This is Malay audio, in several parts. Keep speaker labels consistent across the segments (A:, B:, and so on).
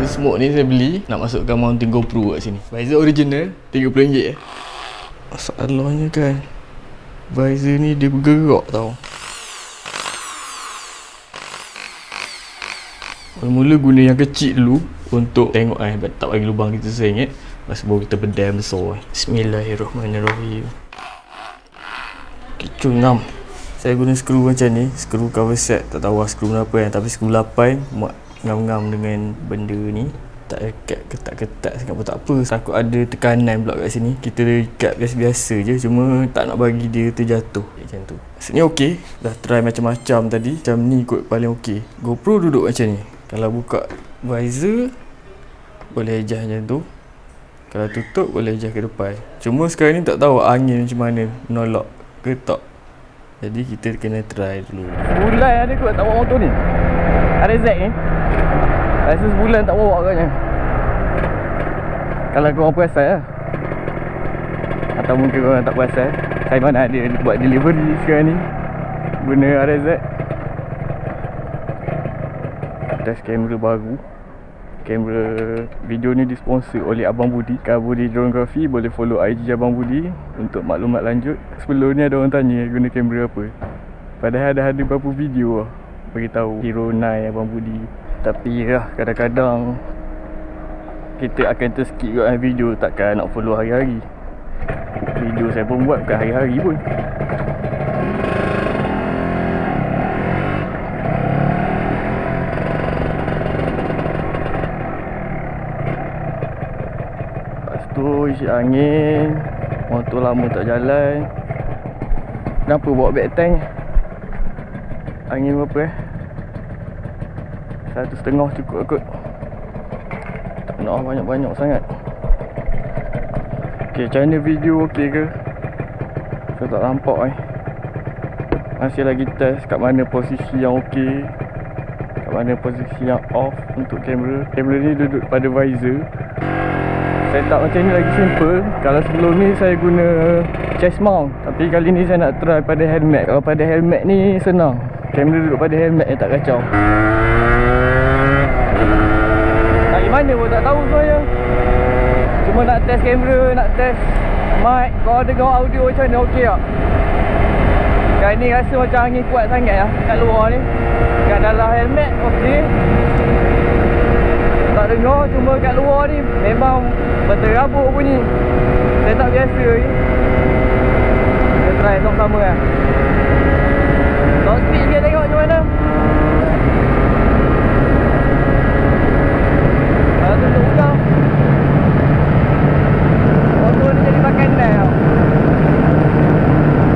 A: smoke ni saya beli nak masukkan mounting GoPro kat sini. Visor original RM30 Masalahnya kan visor ni dia bergerak tau. Mula-mula guna yang kecil dulu untuk tengok tak bagi lubang kita sengit. Lepas baru kita bedam besar. Bismillahirrahmanirrahim. Kecoh ngam. Saya guna skru macam ni, skru cover set, tak tahu skru berapa kan, tapi skru 8 muat ngam-ngam dengan benda ni. Tak ikat ketat-ketat sangat pun tak apa. Takut ada tekanan pula kat sini. Kita ikat biasa-biasa je, cuma tak nak bagi dia terjatuh macam tu. Maksudnya okey, dah try macam-macam tadi. Macam ni kot paling okey. GoPro duduk macam ni. Kalau buka visor boleh adjust macam tu. Kalau tutup boleh adjust ke depan. Cuma sekarang ni tak tahu angin macam mana menolak ke tak. Jadi kita kena try dulu. Sebulan ada kot tak bawa motor ni. RITZ ni rasa sebulan tak bawa agaknya. Kalau korang perasan lah, atau mungkin korang tak perasan, saya mana ada buat delivery sekarang ni guna RITZ. Test kamera baru. Kamera video ni disponsor oleh Abang Budi, Budi Dronegraphy. Boleh follow IG Abang Budi untuk maklumat lanjut. Sebelum ni ada orang tanya guna kamera apa, padahal dah ada beberapa video lah beritahu Hero 9 Abang Budi. Tapi lah kadang-kadang kita akan terskip kat video, takkan nak follow hari-hari. Video saya pun buat bukan hari-hari pun. Isi angin, motor lama tak jalan. Kenapa bawa back tank? Angin berapa 1.5 cukup kot. Tak nak banyak-banyak sangat. Ok, macam mana video ok ke? Saya tak nampak Masih lagi test kat mana posisi yang ok, kat mana posisi yang off untuk kamera. Kamera ni duduk pada visor. Setup macam ni lagi simple. Kalau sebelum ni saya guna chest mount, tapi kali ni saya nak try pada helmet. Kalau pada helmet ni senang, kamera duduk pada helmet tak kacau. Dari mana pun tak tahu saya. Cuma nak test kamera, nak test mic. Kalau dengar audio macam ni okey tak? Kali ni rasa macam angin kuat sangat lah kat luar ni. Kat dalam helmet okey, tak dengar. Cuma kat luar ni memang berterabuk bunyi. Saya tak biasa ni. Kita try sama-sama lah. Top speed dia tengok macam mana. Kalau tutup buka, motor ni jadi pakai nai tau.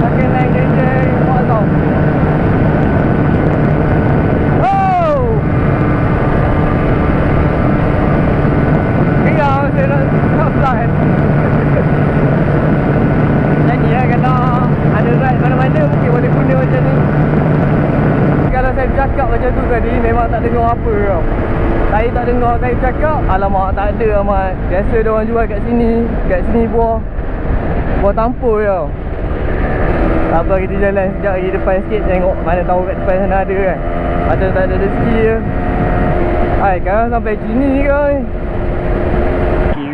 A: Pakai nai geng-geng buat tau. Saya nak fly. Jadi kalau ada ride mana-mana mungkin boleh guna macam ni. Kalau saya bercakap macam tu tadi memang tak dengar apa tau. Saya tak dengar saya bercakap. Alamak, tak ada amat. Biasa dia orang jual kat sini. Kat sini buah tampur tau. Apa kita jalan sekejap lagi depan sikit, tengok mana tahu kat depan sana ada kan. Atau tak ada rezeki je. Hai, sekarang sampai sini kan.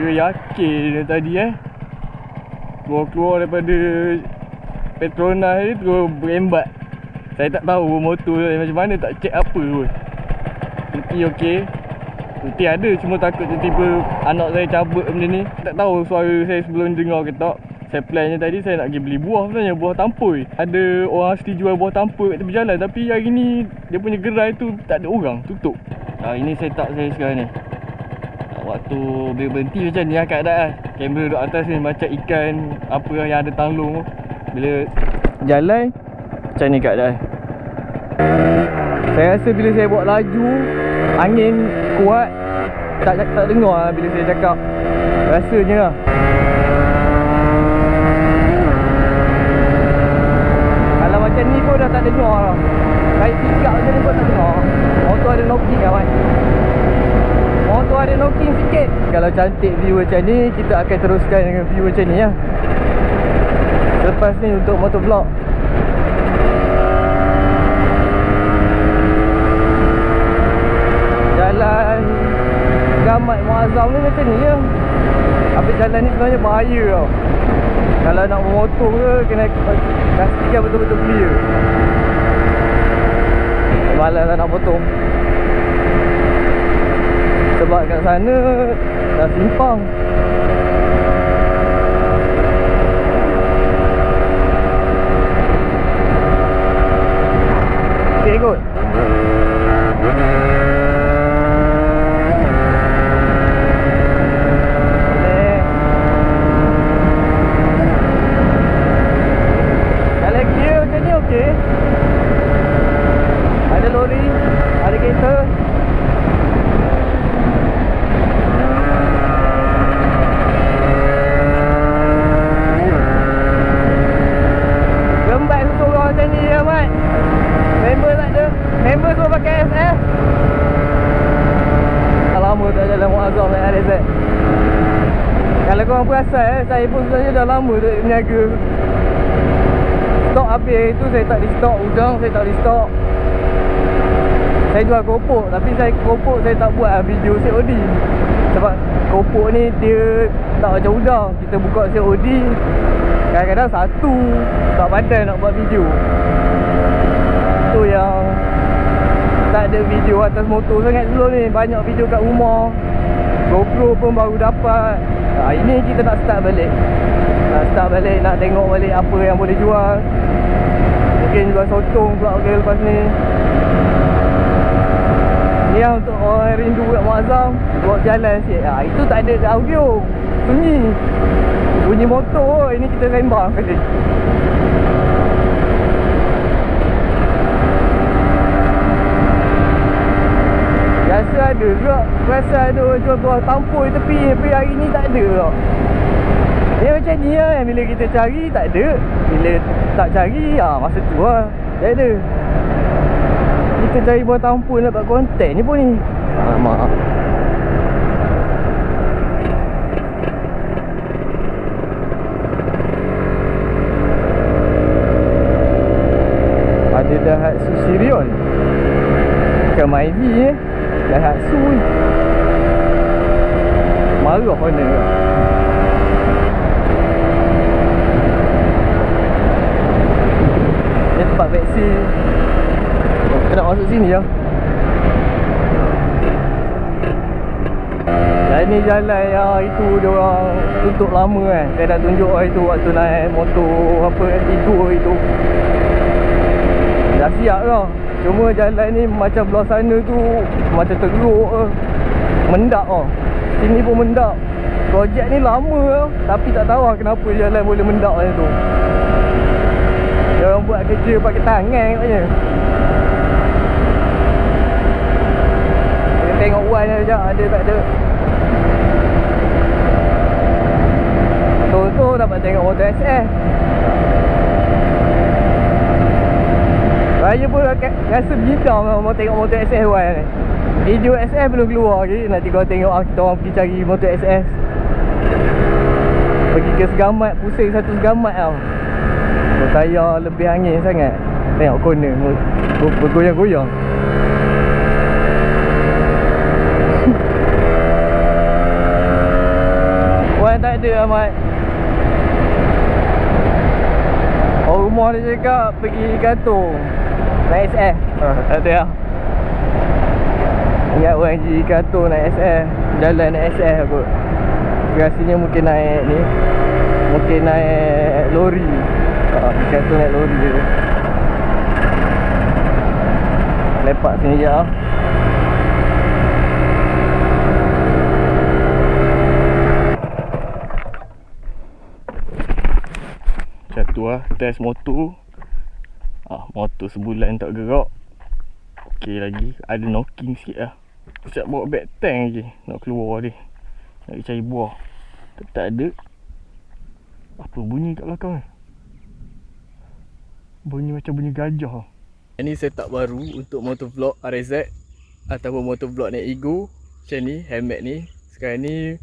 A: Yakin tadi keluar daripada Petronas ni terus berembat. Saya tak tahu motor macam mana, tak check apa pun. Nanti okey, nanti ada, cuma takut tiba-tiba anak saya cabut benda ni. Tak tahu suara saya sebelum dengar ke tak. Saya plannya tadi saya nak pergi beli buah sebenarnya, buah tampoi. Ada orang asli jual buah tampoi kat tepi jalan, tapi hari ni dia punya gerai tu tak ada orang, tutup. Ini setup saya sekarang ni. Waktu berhenti macam ni lah keadaan. Kamera duduk atas ni macam ikan apa yang ada tanglung. Bila jalan macam ni keadaan. Saya rasa bila saya buat laju, angin kuat, tak dengar lah bila saya cakap. Rasanya lah. Kalau macam ni pun dah tak dengar lah. Saya pikap macam ni pun tak dengar. Motor ada knocking lah kan. Motor ada knocking sikit. Kalau cantik view macam ni, kita akan teruskan dengan view macam ni lah. Lepas ni untuk motovlog. Jalan jalan ni sebenarnya bahaya tau. Kalau nak bermotor ke, kena pastikan betul-betul clear. Malas lah nak potong. Sebab kat sana dah simpang. Okay kot. Kalau gear macam ni okey. Ada lori, ada kereta. Gembat seorang macam ni ya Mat. Member tak ada. Member semua pakai SS. Dah lama tak jalan Muazzam naik RITZ. Kalau korang perasan saya pun sebenarnya dah lama tak berniaga. Stok habis itu saya tak di stok. Udang saya tak di stok. Saya jual keropok, tapi keropok saya tak buat video COD. Sebab keropok ni dia tak macam udang. Kita buka COD, kadang-kadang satu, tak pandai nak buat video. Tu yang tak ada video atas motor sangat sebelum ni. Banyak video kat rumah. GoPro pun baru dapat. Ini kita nak start balik. Nak tengok balik apa yang boleh jual. Mungkin jual sotong pula lepas ni. Ni yang untuk orang rindu kat Muazzam, buat jalan sikit. Itu tak ada audio, sunyi. Bunyi motor, ini kita sembang tadi. Biasa ada juga. Biasa ada jual buah tampur tepi. Tapi hari ni tak ada tau. Dia macam ni lah. Bila kita cari tak ada. Bila tak cari, masa tu lah tak ada. Kita cari buah tampur nak buat konten ni pun ni. Alamak. Ada Daihatsu Sirion. Bukan Myvi Daihatsu ni. Marah mana ke? Ni tempat vaksin. Kita nak masuk sini lah. Dan ni jalan yang itu diorang tutup lama kan. Saya dah tunjuk itu waktu naik motor apa itu. Dah siap lah. Cuma jalan ni macam belah sana tu macam teruk lah. Mendak lah. Sini pun mendak. Projek ni lama lah. Tapi tak tahu lah kenapa jalan boleh mendak macam tu. Diorang buat kerja pakai tangan katanya. Tengok uan sekejap, ada tak ada. Betul-betul dapat tengok motor SS. Raya pun rasa bidang lah mau tengok motor SS uan ni. Video SS belum keluar lagi. Nanti kau tengok kita orang pergi cari motor SS. Pergi ke Segamat, pusing satu Segamat tau. Tayar lebih angin sangat. Tengok corner bergoyang-goyang. Wan tak ada Ahmad. Orang rumah dia cakap pergi kantor naik SS. Tak ada lah. Ingat orang pergi kantor naik SS. Jalan naik SS kot. Rasanya mungkin naik ni, mungkin naik lori. Kantor naik lori je. Lepak sini je lah. Tu lah, test motor. Motor sebulan tak gerak. Okey lagi, ada knocking sikit lah. Siap bawa back tank lagi. Nak keluar dia. Nak cari buah. Tak ada. Apa bunyi kat belakang ni? Bunyi macam bunyi gajah. Ini setup baru untuk motovlog RXZ ataupun motovlog naik ego. Macam ni, helmet ni. Sekarang ni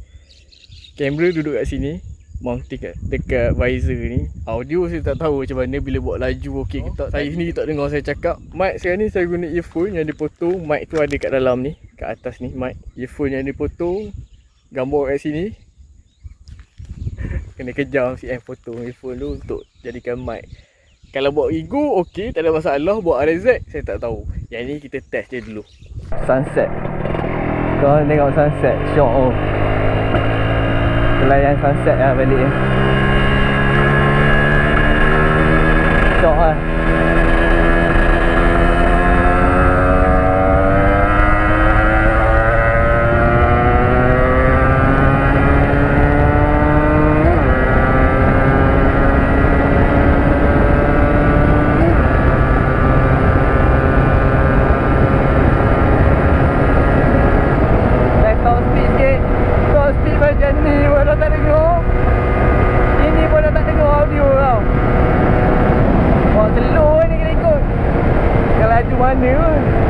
A: kamera duduk kat sini. Mounting dekat visor ni. Audio saya tak tahu macam mana bila buat laju okey ke tak. Saya sendiri tak dengar saya cakap. Mic sekarang ni saya guna earphone yang dipotong. Mic tu ada kat dalam ni, kat atas ni mic. Earphone yang dipotong. Gambar kat sini. kena kejam CM foto handphone tu untuk jadikan mic. Kalau buat Igu, okey, tak ada masalah. Buat RITZ, saya tak tahu. Yang ni kita test je dulu. Sunset. Korang tengok sunset, syok oh. Layan sunset lah balik ni. Syok lah. Mana